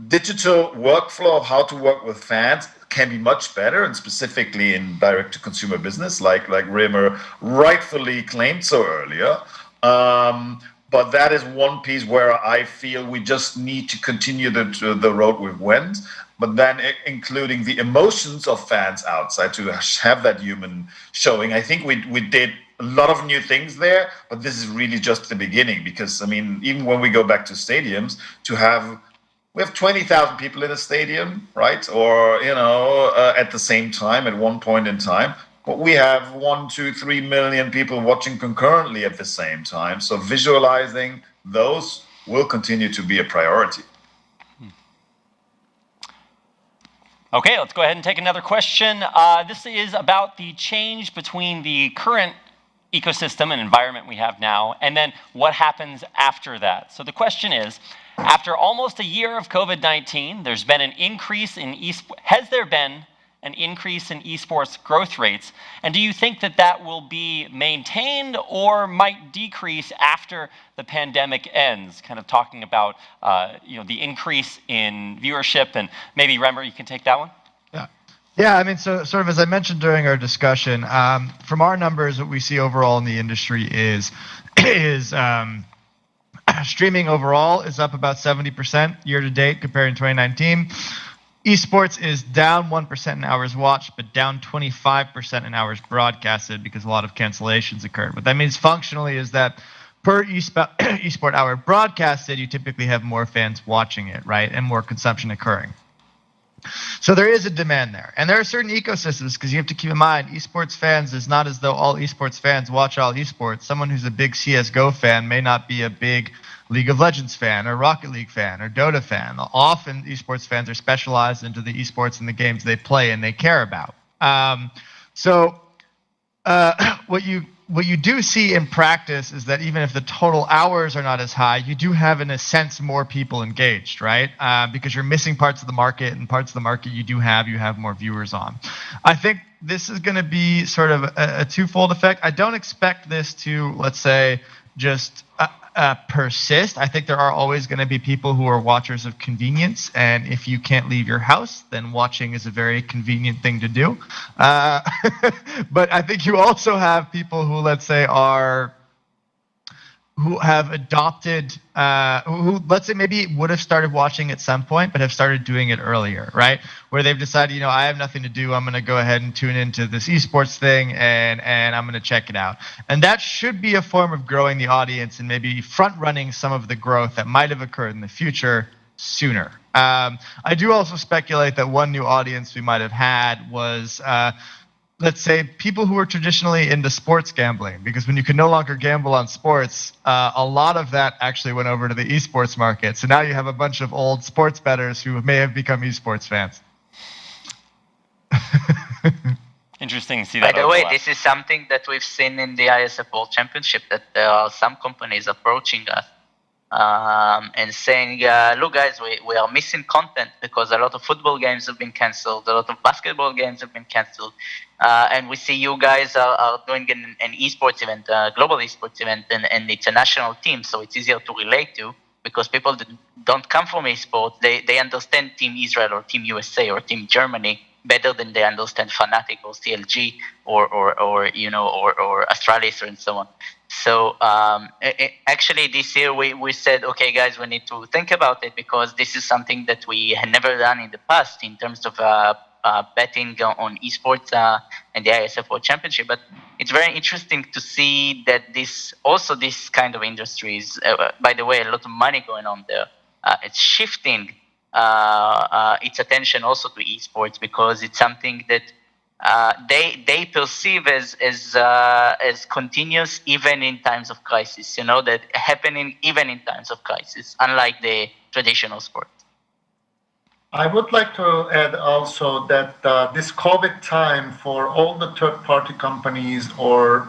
digital workflow of how to work with fans can be much better, and specifically in direct-to-consumer business, like Remer rightfully claimed so earlier. But that is one piece where I feel we just need to continue the road we went, but then including the emotions of fans outside to have that human showing. I think we did a lot of new things there, but this is really just the beginning, because, I mean, even when we go back to stadiums, we have 20,000 people in a stadium, right? Or, at the same time, at one point in time. But we have 1, 2, 3 million people watching concurrently at the same time. So visualizing those will continue to be a priority. Okay, let's go ahead and take another question. This is about the change between the current ecosystem and environment we have now, and then what happens after that. So the question is, after almost a year of COVID-19, has there been an increase in esports growth rates? And do you think that will be maintained or might decrease after the pandemic ends? Kind of talking about the increase in viewership, and maybe Remer, you can take that one. Yeah, I mean, so sort of as I mentioned during our discussion, from our numbers, what we see overall in the industry is streaming overall is up about 70% year to date compared to 2019. Esports is down 1% in hours watched, but down 25% in hours broadcasted because a lot of cancellations occurred. What that means functionally is that per esport hour broadcasted, you typically have more fans watching it, right, and more consumption occurring. So there is a demand there. And there are certain ecosystems, because you have to keep in mind, esports fans is not as though all esports fans watch all esports. Someone who's a big CSGO fan may not be a big League of Legends fan or Rocket League fan or Dota fan. Often esports fans are specialized into the esports and the games they play and they care about. What you do see in practice is that even if the total hours are not as high, you do have, in a sense, more people engaged, right? Because you're missing parts of the market, and parts of the market you have more viewers on. I think this is going to be sort of a twofold effect. I don't expect this to, let's say, just persist. I think there are always going to be people who are watchers of convenience, and if you can't leave your house, then watching is a very convenient thing to do. But I think you also have people who, let's say, who have adopted, who let's say maybe would have started watching at some point, but have started doing it earlier, right? Where they've decided, I have nothing to do. I'm going to go ahead and tune into this esports thing, and I'm going to check it out. And that should be a form of growing the audience and maybe front-running some of the growth that might have occurred in the future sooner. I do also speculate that one new audience we might have had was let's say people who are traditionally into sports gambling, because when you can no longer gamble on sports, a lot of that actually went over to the esports market. So now you have a bunch of old sports bettors who may have become esports fans. Interesting to see that. By the way, this is something that we've seen in the IESF World Championship, that there are some companies approaching us and saying, look, guys, we are missing content because a lot of football games have been canceled, a lot of basketball games have been canceled. And we see you guys are doing an esports event, a global esports event, and it's a national team, so it's easier to relate to because people that don't come from esports, they understand Team Israel or Team USA or Team Germany better than they understand Fnatic or CLG or Astralis and so on. So actually this year we said, okay, guys, we need to think about it because this is something that we had never done in the past in terms of betting on esports and the IESF World Championship. But it's very interesting to see that this kind of industries, by the way, a lot of money going on there. It's shifting its attention also to esports because it's something that they perceive as continuous even in times of crisis. That happening even in times of crisis, unlike the traditional sport. I would like to add also that this COVID time for all the third-party companies or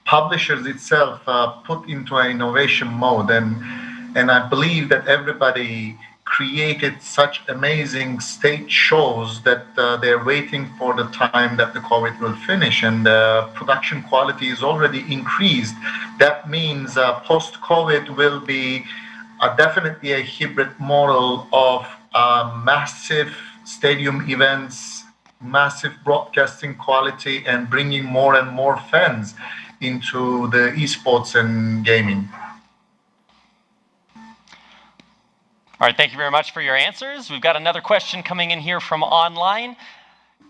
publishers itself put into an innovation mode, and I believe that everybody created such amazing stage shows that they're waiting for the time that the COVID will finish, and the production quality is already increased. That means post-COVID will be definitely a hybrid model of massive stadium events, massive broadcasting quality, and bringing more and more fans into the esports and gaming. All right, thank you very much for your answers. We've got another question coming in here from online.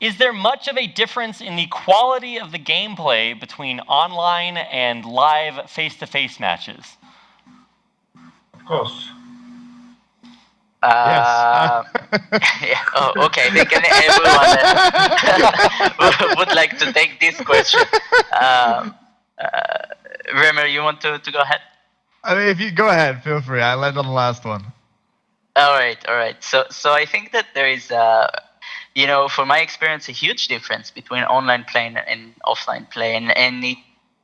Is there much of a difference in the quality of the gameplay between online and live face-to-face matches? Of course. Yeah. Oh, okay. I think everyone would like to take this question. Remer, you want to go ahead? I mean, if you go ahead, feel free. I led on the last one. All right. So I think that there is, from my experience, a huge difference between online play and offline play, and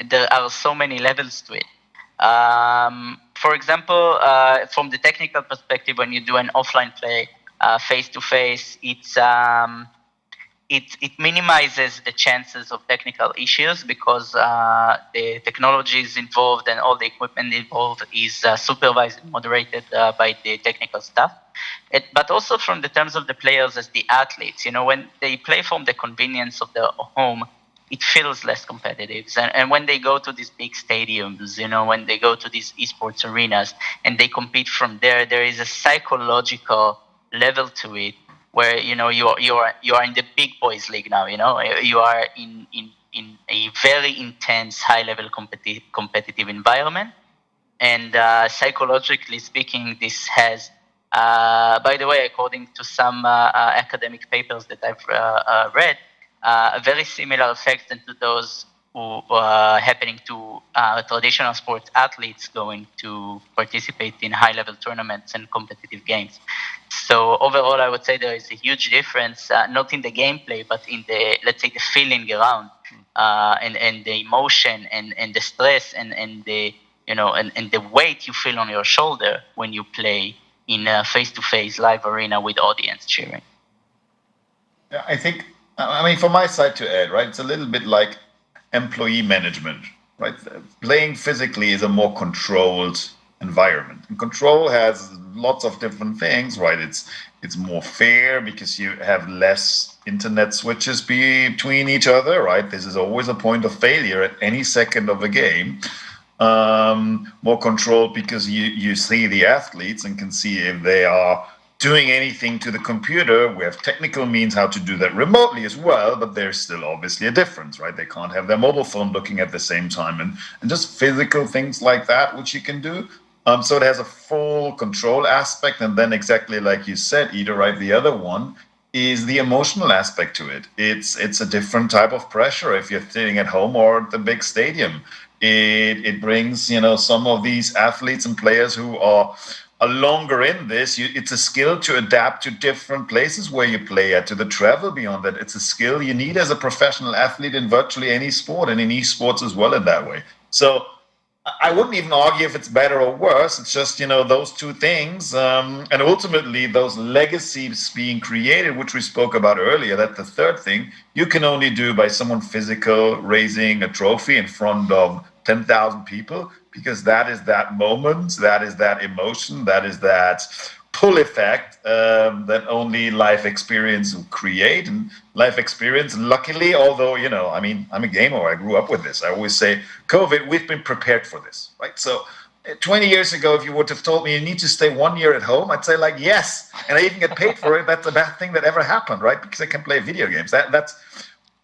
there are so many levels to it. For example, from the technical perspective, when you do an offline play face to face, it minimizes the chances of technical issues because the technologies involved and all the equipment involved is supervised and moderated by the technical staff. But also from the terms of the players as the athletes, when they play from the convenience of their home, it feels less competitive. And when they go to these big stadiums, when they go to these esports arenas and they compete from there, there is a psychological level to it where, you are in the big boys league now, you are in a very intense, high level competitive environment. And psychologically speaking, this has, by the way, according to some academic papers that I've read, a very similar effect to those who happening to traditional sports athletes going to participate in high-level tournaments and competitive games. So overall, I would say there is a huge difference, not in the gameplay, but in the, let's say, the feeling around, and the emotion and the stress and the and the weight you feel on your shoulder when you play in a face-to-face live arena with audience cheering. Yeah, I mean, from my side to add, right, it's a little bit like employee management, right? Playing physically is a more controlled environment. And control has lots of different things, right? It's more fair because you have less internet switches between each other, right? This is always a point of failure at any second of a game. More controlled because you see the athletes and can see if they are doing anything to the computer. We have technical means how to do that remotely as well, but there's still obviously a difference, right? They can't have their mobile phone looking at the same time and just physical things like that, which you can do. So it has a full control aspect. And then exactly like you said, Ida, right, the other one is the emotional aspect to it. It's a different type of pressure if you're sitting at home or at the big stadium. It brings, some of these athletes and players who are longer in this. It's a skill to adapt to different places where you play at, to the travel beyond that. It's a skill you need as a professional athlete in virtually any sport and in esports as well in that way. So I wouldn't even argue if it's better or worse. It's just, those two things. And ultimately, those legacies being created, which we spoke about earlier, that's the third thing, you can only do by someone physical raising a trophy in front of 10,000 people, because that is that moment, that is that emotion, that is that pull effect that only life experience will create. And life experience, luckily, although, I'm a gamer, I grew up with this. I always say, COVID, we've been prepared for this, right? So 20 years ago, if you would have told me you need to stay 1 year at home, I'd say yes, and I even get paid for it. That's the best thing that ever happened, right? Because I can play video games. That's,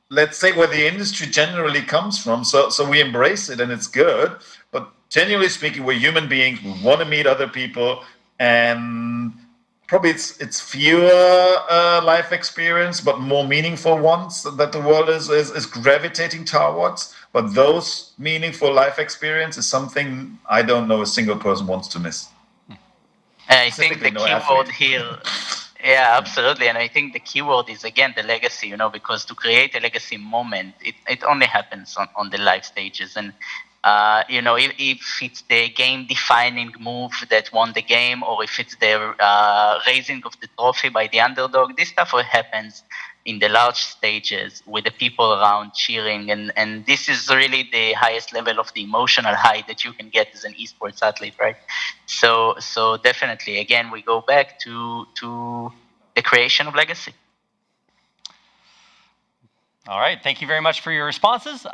let's say, where the industry generally comes from. So we embrace it, and it's good. But genuinely speaking, we're human beings. We want to meet other people, and probably it's fewer life experience, but more meaningful ones that the world is gravitating towards. But those meaningful life experience is something I don't know a single person wants to miss. I think the keyword here, yeah, absolutely. And I think the keyword is, again, the legacy, because to create a legacy moment, it only happens on the live stages. And if it's the game-defining move that won the game, or if it's the raising of the trophy by the underdog, this stuff happens in the large stages with the people around cheering, and this is really the highest level of the emotional high that you can get as an esports athlete, right? So definitely, again, we go back to the creation of legacy. All right, thank you very much for your responses.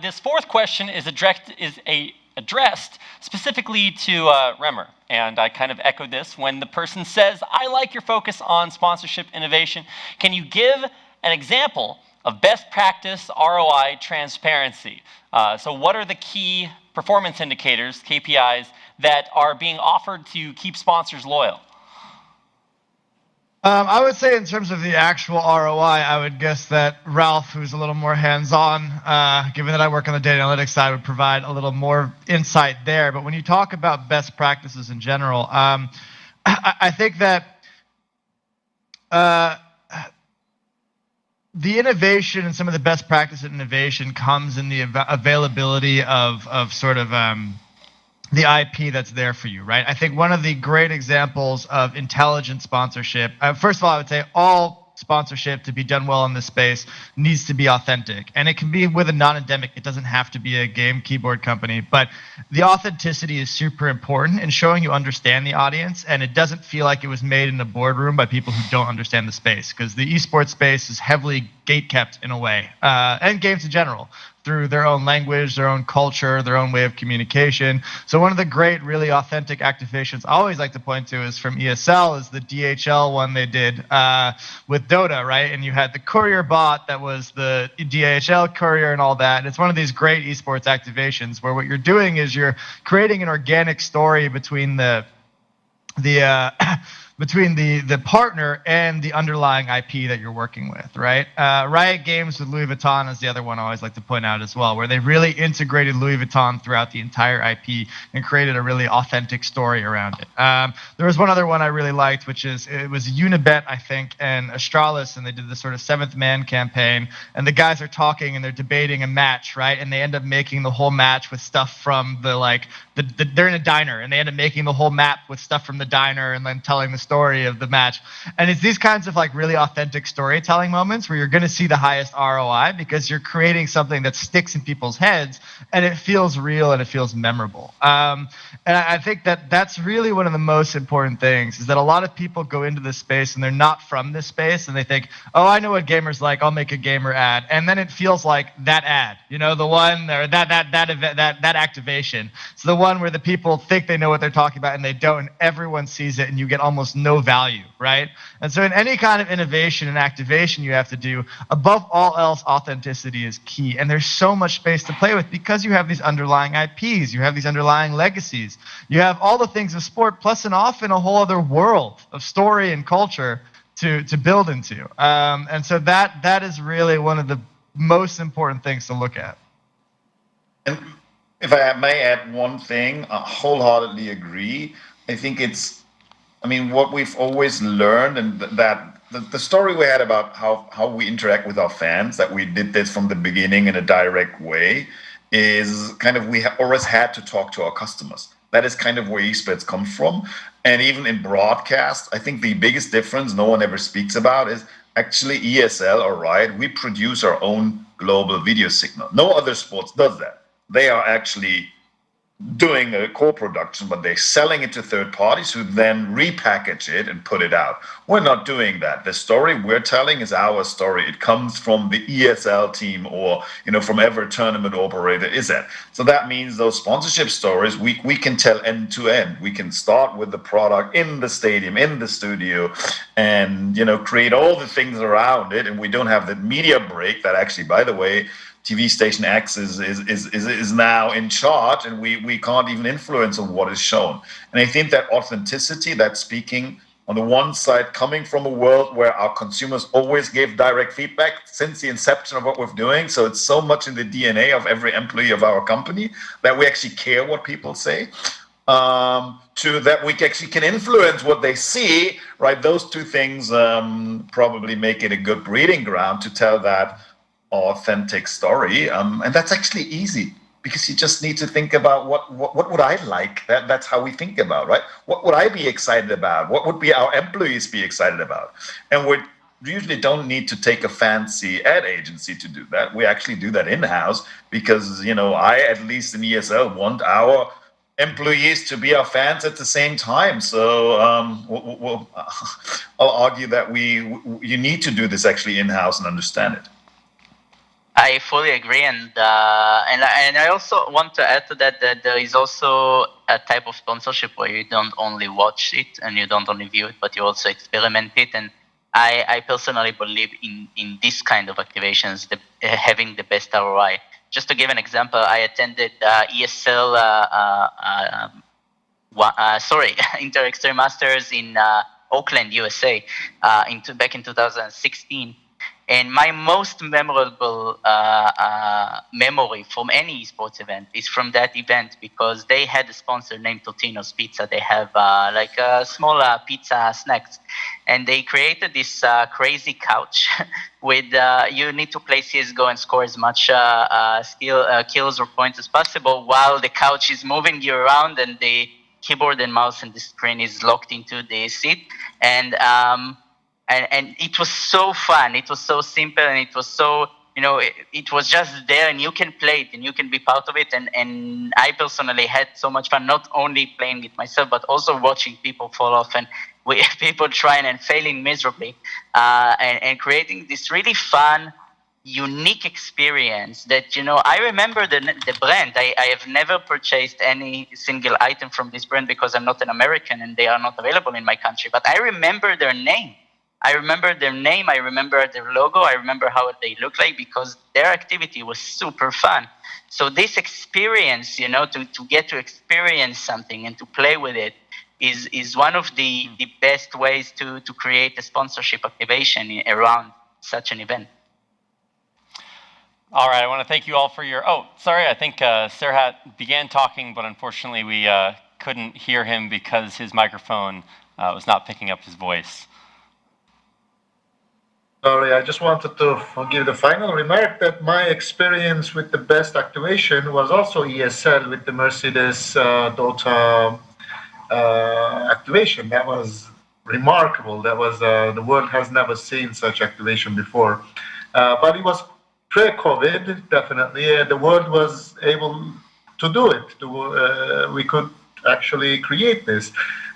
This fourth question is addressed specifically to Remer, and I kind of echoed this when the person says, I like your focus on sponsorship innovation. Can you give an example of best practice ROI transparency? So what are the key performance indicators, KPIs, that are being offered to keep sponsors loyal? I would say in terms of the actual ROI, I would guess that Ralf, who's a little more hands-on, given that I work on the data analytics side, would provide a little more insight there. But when you talk about best practices in general, I think that the innovation and some of the best practice in innovation comes in the availability of sort of the IP that's there for you, right? I think one of the great examples of intelligent sponsorship, first of all, I would say all sponsorship to be done well in this space needs to be authentic. And it can be with a non-endemic. It doesn't have to be a game keyboard company. But the authenticity is super important in showing you understand the audience, and it doesn't feel like it was made in a boardroom by people who don't understand the space, because the esports space is heavily gate-kept in a way, and games in general, through their own language, their own culture, their own way of communication. So one of the great, really authentic activations I always like to point to is from ESL, is the DHL one they did with Dota, right? And you had the courier bot that was the DHL courier and all that. And it's one of these great esports activations where what you're doing is you're creating an organic story between the partner and the underlying IP that you're working with, right? Riot Games with Louis Vuitton is the other one I always like to point out as well, where they really integrated Louis Vuitton throughout the entire IP and created a really authentic story around it. There was one other one I really liked, which is, it was Unibet, I think, and Astralis, and they did this sort of Seventh Man campaign, and the guys are talking and they're debating a match, right? And they end up making the whole match with stuff from they're in a diner, and they end up making the whole map with stuff from the diner and then telling the story of the match. And it's these kinds of really authentic storytelling moments where you're going to see the highest ROI, because you're creating something that sticks in people's heads and it feels real and it feels memorable. And I think that that's really one of the most important things, is that a lot of people go into this space and they're not from this space, and they think, oh, I know what gamers like, I'll make a gamer ad. And then it feels like that ad, the one, or that activation. So the one where the people think they know what they're talking about and they don't, and everyone sees it, and you get almost no value, right? And so in any kind of innovation and activation you have to do, above all else, authenticity is key. And there's so much space to play with, because you have these underlying IPs, you have these underlying legacies, you have all the things of sport, plus and often a whole other world of story and culture to build into. And so that is really one of the most important things to look at. And if I may add one thing, I wholeheartedly agree. I think what we've always learned, and that the story we had about how we interact with our fans, that we did this from the beginning in a direct way. is kind of we always had to talk to our customers. That is kind of where esports comes from. And even in broadcast, I think the biggest difference no one ever speaks about is actually ESL or Riot, we produce our own global video signal. No other sports does that. They are actually doing a co-production, but they're selling it to third parties who then repackage it and put it out. We're not doing that. The story we're telling is our story. It comes from the ESL team or, from every tournament operator is that. So that means those sponsorship stories, we can tell end to end. We can start with the product in the stadium, in the studio, and, create all the things around it. And we don't have the media break that actually, by the way, TV station X is now in charge, and we can't even influence on what is shown. And I think that authenticity, that speaking on the one side, coming from a world where our consumers always gave direct feedback since the inception of what we're doing. So it's so much in the DNA of every employee of our company that we actually care what people say. To that we actually can influence what they see, right? Those two things probably make it a good breeding ground to tell that authentic story, and that's actually easy because you just need to think about what would I like. That's how we think about, right? What would I be excited about? What would be our employees be excited about? And we usually don't need to take a fancy ad agency to do that. We actually do that in-house because I, at least in ESL, want our employees to be our fans at the same time. So I'll argue that you need to do this actually in-house and understand it. I fully agree, and I also want to add to that there is also a type of sponsorship where you don't only watch it and you don't only view it, but you also experiment it. And I personally believe in this kind of activations, having the best ROI. Just to give an example, I attended ESL, Inter Extreme Masters in Oakland, USA, back in 2016. And my most memorable memory from any esports event is from that event because they had a sponsor named Totino's Pizza. They have like a small pizza snacks. And they created this crazy couch with you need to play CSGO and score as much kills or points as possible while the couch is moving you around and the keyboard and mouse and the screen is locked into the seat. And it was so fun. It was so simple, and it was so, it was just there, and you can play it, and you can be part of it. And I personally had so much fun, not only playing it myself, but also watching people fall off and people trying and failing miserably, and creating this really fun, unique experience that, I remember the brand. I have never purchased any single item from this brand because I'm not an American and they are not available in my country, but I remember their name. I remember their logo. I remember how they look like because their activity was super fun. So this experience, to get to experience something and to play with it is one of the best ways to create a sponsorship activation around such an event. All right, I want to thank you all for your, I think Serhat began talking, but unfortunately we couldn't hear him because his microphone was not picking up his voice. Sorry, I just wanted to give the final remark that my experience with the best activation was also ESL with the Mercedes Dota activation. That was remarkable. That was the world has never seen such activation before. But it was pre-COVID, definitely. The world was able to do it. We could actually create this.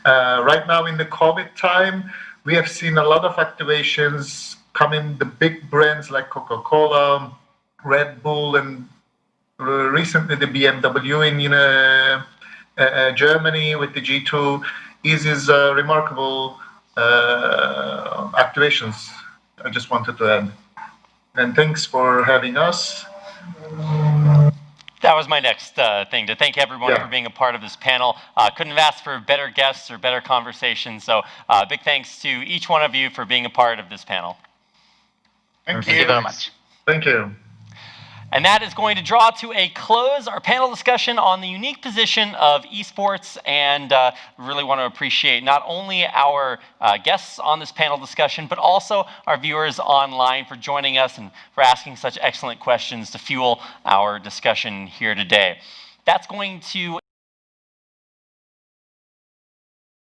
Right now in the COVID time, we have seen a lot of activations coming, the big brands like Coca-Cola, Red Bull, and recently the BMW in Germany with the G2 is remarkable activations. I just wanted to add. And thanks for having us. That was my next thing, to thank everyone for being a part of this panel. Couldn't have asked for better guests or better conversation, so big thanks to each one of you for being a part of this panel. Thank you very much. Thank you. And that is going to draw to a close our panel discussion on the unique position of esports, and really want to appreciate not only our guests on this panel discussion, but also our viewers online for joining us and for asking such excellent questions to fuel our discussion here today. That's going to